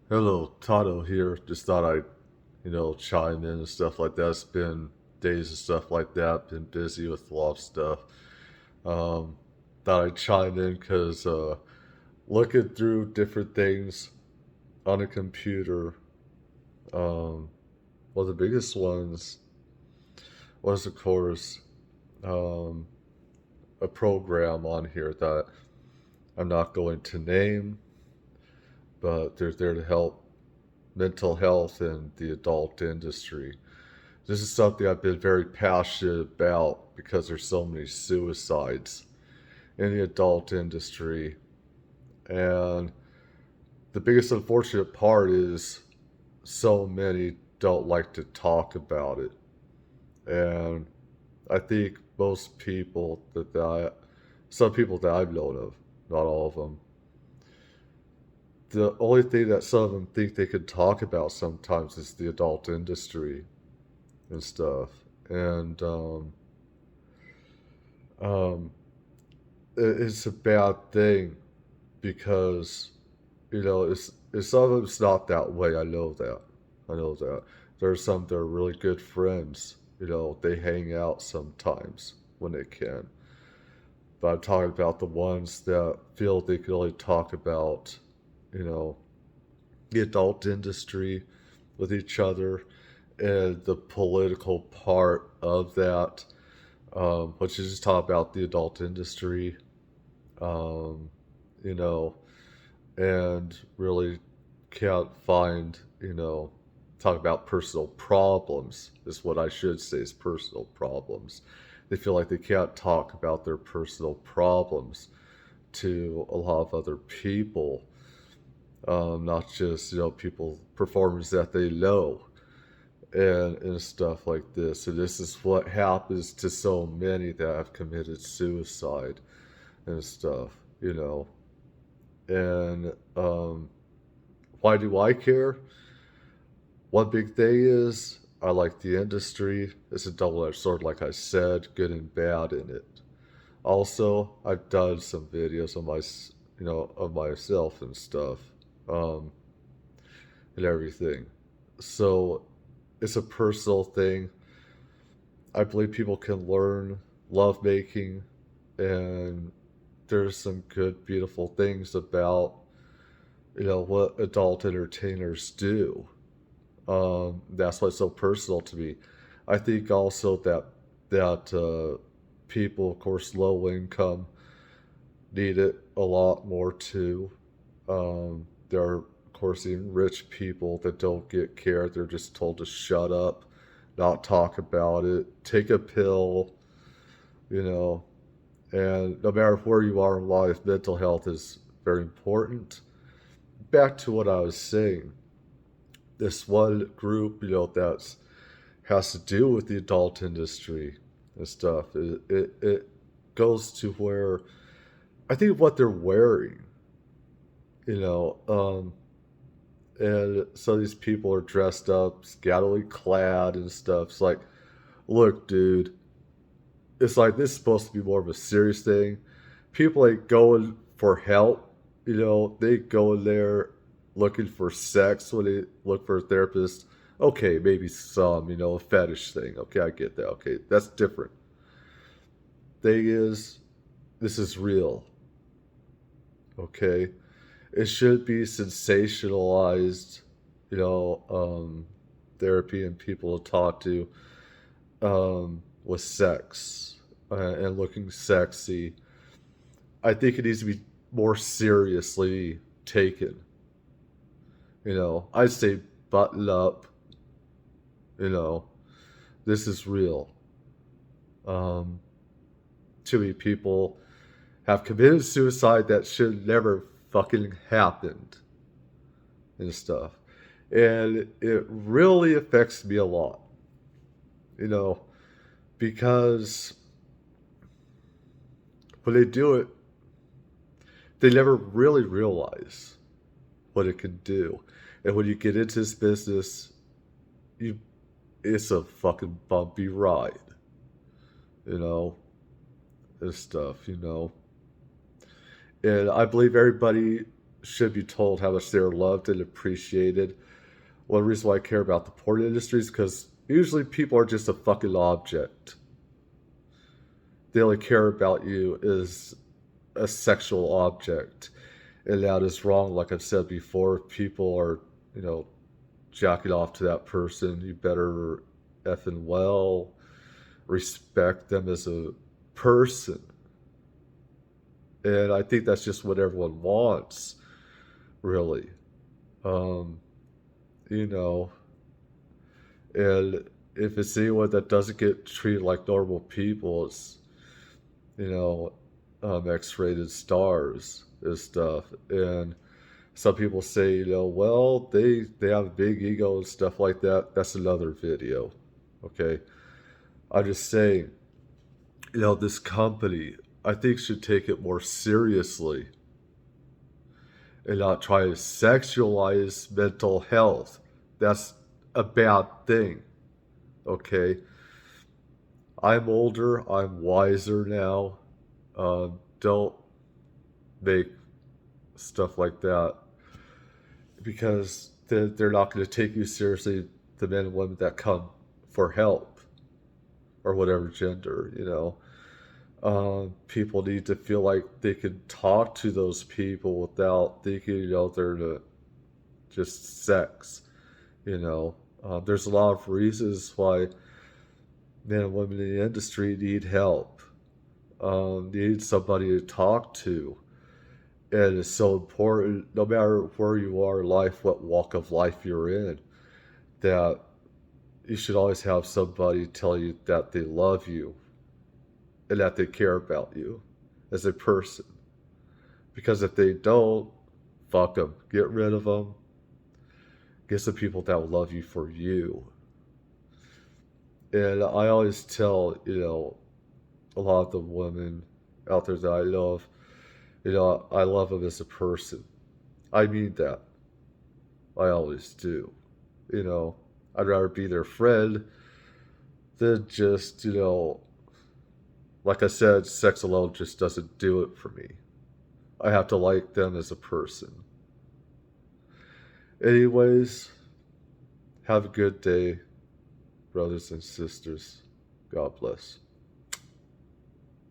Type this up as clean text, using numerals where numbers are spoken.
Hello, Tato here. Just thought I'd, chime in and stuff like that. It's been days and stuff like that. Been busy with a lot of stuff. Um, Thought I'd chime in because looking through different things on a computer, um, one of the biggest ones was, of course, um, a program on here that I'm not going to name, but they're there to help mental health in the adult industry. This is something I've been very passionate about because there's so many suicides in the adult industry. And the biggest unfortunate part is so many don't like to talk about it. And I think most people some people that I've known of, not all of them, the only thing that some of them think they can talk about sometimes is the adult industry and stuff. And um, it's a bad thing because it's some of them's not that way. I know that there's some that are really good friends. They hang out sometimes when they can. But I'm talking about the ones that feel they can only talk about, you know, the adult industry with each other and the political part of that, which is just talk about the adult industry, um, you know, and really can't find, talk about personal problems is what I should say is personal problems. They feel like they can't talk about their personal problems to a lot of other people, not just, people, performers that they know and stuff like this. And this is what happens to so many that have committed suicide and stuff, And why do I care? One big thing is I like the industry. It's a double-edged sword, like I said, good and bad in it. Also, I've done some videos of of myself and stuff, um, and everything. So it's a personal thing. I believe people can learn love making, and there's some good, beautiful things about what adult entertainers do. That's why it's so personal to me. I think also that people, of course, low income, need it a lot more too. There are, of course, even rich people that don't get care. They're just told to shut up, not talk about it, take a pill, you know. And no matter where you are in life, mental health is very important. Back to what I was saying, this one group, that has to do with the adult industry and stuff. It goes to where I think what they're wearing, you know, um, and so these people are dressed up, scantily clad and stuff. It's like, look, dude, it's like this is supposed to be more of a serious thing. People ain't going for help, they go in there looking for sex when they look for a therapist. Okay, maybe some, a fetish thing. Okay, I get that. Okay, that's different. Thing is, this is real. Okay, it should be sensationalized, you know, um, therapy and people to talk to, with sex, and looking sexy. I think it needs to be more seriously taken. I'd say button up. You know, this is real. Um, Too many people have committed suicide that should never fucking happened and stuff. And it really affects me a lot, you know, because when they do it, they never really realize what it can do. And when you get into this business, you it's a fucking bumpy ride, you know, and stuff. And I believe everybody should be told how much they're loved and appreciated. One reason why I care about the porn industry is because usually people are just a fucking object. They only care about you as a sexual object. And that is wrong. Like I've said before, if people are, you know, jacking off to that person, you better effing well respect them as a person. And I think that's just what everyone wants, really. Um, you know, and if it's anyone that doesn't get treated like normal people, it's, you know, X-rated stars and stuff. And some people say, you know, well, they have a big ego and stuff like that. That's another video. Okay. I'm just saying, you know, this company, I think, should take it more seriously and not try to sexualize mental health. That's a bad thing. Okay. I'm older. I'm wiser now. Don't make stuff like that because they're not going to take you seriously. The men and women that come for help or whatever gender, you know. People need to feel like they can talk to those people without thinking, you know, they're just sex, you know. There's a lot of reasons why men and women in the industry need help, need somebody to talk to. And it's so important, no matter where you are in life, what walk of life you're in, that you should always have somebody tell you that they love you and that they care about you as a person. Because if they don't, fuck them. Get rid of them. Get some people that will love you for you. And I always tell, you know, a lot of the women out there that I love, you know, I love them as a person. I mean that. I always do. You know, I'd rather be their friend than just, you know, like I said, sex alone just doesn't do it for me. I have to like them as a person. Anyways, have a good day, brothers and sisters. God bless.